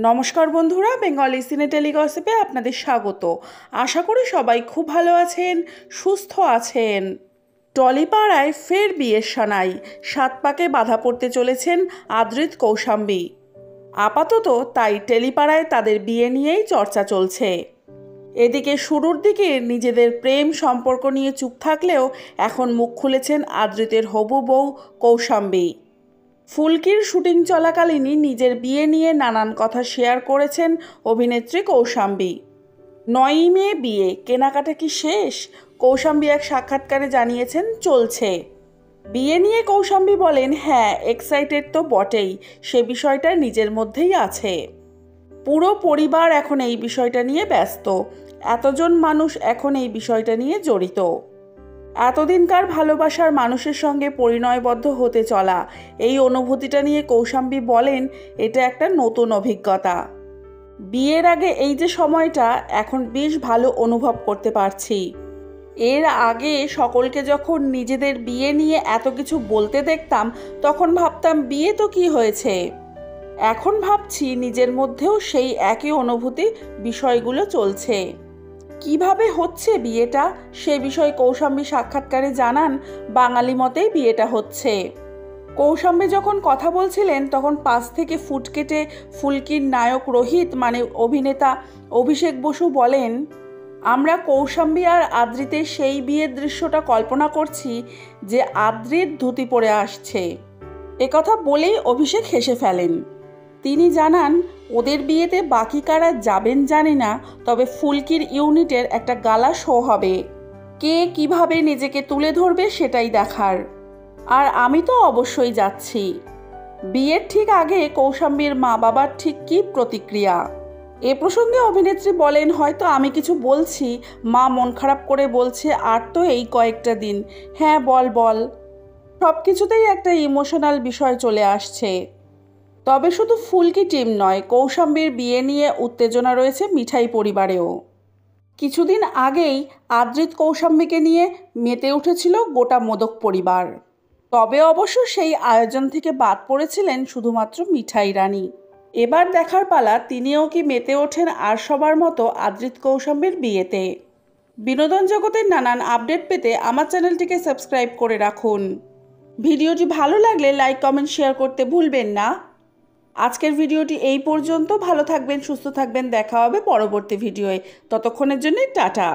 নমস্কার বন্ধুরা, বেঙ্গলি সিনে টেলিগসিপে আপনাদের স্বাগত। আশা করি সবাই খুব ভালো আছেন, সুস্থ আছেন। টলিপাড়ায় ফের বিয়ের সানাই, 7 পাকে বাধা পড়তে চলেছেন আদ্রিত কৌশাম্বী। আপাতত তাই টেলিপাড়ায় তাদের বিয়ে নিয়েই চর্চা চলছে। এদিকে শুরুর দিকে নিজেদের প্রেম সম্পর্ক নিয়ে চুপ থাকলেও এখন মুখ খুলেছেন আদ্রিতের হবু বউ কৌশাম্বী। ফুলকির শুটিং চলাকালীনই নিজের বিয়ে নিয়ে নানান কথা শেয়ার করেছেন অভিনেত্রী কৌশাম্বী। 9ই মে বিয়ে, কেনাকাটা কি শেষ? কৌশাম্বী এক সাক্ষাৎকারে জানিয়েছেন চলছে। বিয়ে নিয়ে কৌশাম্বী বলেন, হ্যাঁ এক্সাইটেড তো বটেই, সে বিষয়টা নিজের মধ্যেই আছে। পুরো পরিবার এখন এই বিষয়টা নিয়ে ব্যস্ত, এতজন মানুষ এখন এই বিষয়টা নিয়ে জড়িত। এতদিনকার ভালোবাসার মানুষের সঙ্গে পরিণয়বদ্ধ হতে চলা, এই অনুভূতিটা নিয়ে কৌশাম্বী বলেন এটা একটা নতুন অভিজ্ঞতা। বিয়ের আগে এই যে সময়টা, এখন বেশ ভালো অনুভব করতে পারছি। এর আগে সকলকে যখন নিজেদের বিয়ে নিয়ে এত কিছু বলতে দেখতাম তখন ভাবতাম বিয়ে তো কি হয়েছে। এখন ভাবছি নিজের মধ্যেও সেই একই অনুভূতি, বিষয়গুলো চলছে। কিভাবে হচ্ছে বিয়েটা সে বিষয়ে কৌশাম্বী সাক্ষাৎকারে জানান, বাঙালি মতেই বিয়েটা হচ্ছে। কৌশাম্বী যখন কথা বলছিলেন তখন পাশ থেকে ফুট কেটে ফুলকির নায়ক রোহিত মানে অভিনেতা অভিষেক বসু বলেন, আমরা কৌশাম্বী আর আদ্রিতের সেই বিয়ের দৃশ্যটা কল্পনা করছি যে আদ্রিত ধুতি পরে আসছে। একথা বলেই অভিষেক হেসে ফেলেন। তিনি জানান, ওদের বিয়েতে বাকি কারা যাবেন জানি না, তবে ফুলকির ইউনিটের একটা গালা শো হবে। কে কিভাবে নিজেকে তুলে ধরবে সেটাই দেখার। আর আমি তো অবশ্যই যাচ্ছি। বিয়ের ঠিক আগে কৌশাম্বীর মা বাবার ঠিক কী প্রতিক্রিয়া? এ প্রসঙ্গে অভিনেত্রী বলেন, হয়তো আমি কিছু বলছি, মা মন খারাপ করে বলছে আর তো এই কয়েকটা দিন। হ্যাঁ বল। সব কিছুতেই একটা ইমোশনাল বিষয় চলে আসছে। তবে শুধু ফুলকি টিম নয়, কৌশাম্বীর বিয়ে নিয়ে উত্তেজনা রয়েছে মিঠাই পরিবারেও। কিছুদিন আগেই আদ্রিত কৌশাম্বীকে নিয়ে মেতে উঠেছিল গোটা মোদক পরিবার। তবে অবশ্য সেই আয়োজন থেকে বাদ পড়েছিলেন শুধুমাত্র মিঠাই রানী। এবার দেখার পালা তিনিও কি মেতে ওঠেন আর সবার মতো আদ্রিত কৌশাম্বীর বিয়েতে। বিনোদন জগতের নানান আপডেট পেতে আমার চ্যানেলটিকে সাবস্ক্রাইব করে রাখুন। ভিডিওটি ভালো লাগলে লাইক কমেন্ট শেয়ার করতে ভুলবেন না। আজকের ভিডিওটি এই পর্যন্ত। ভালো থাকবেন, সুস্থ থাকবেন, দেখা হবে পরবর্তী ভিডিওয়ে। ততক্ষণের জন্য টাটা।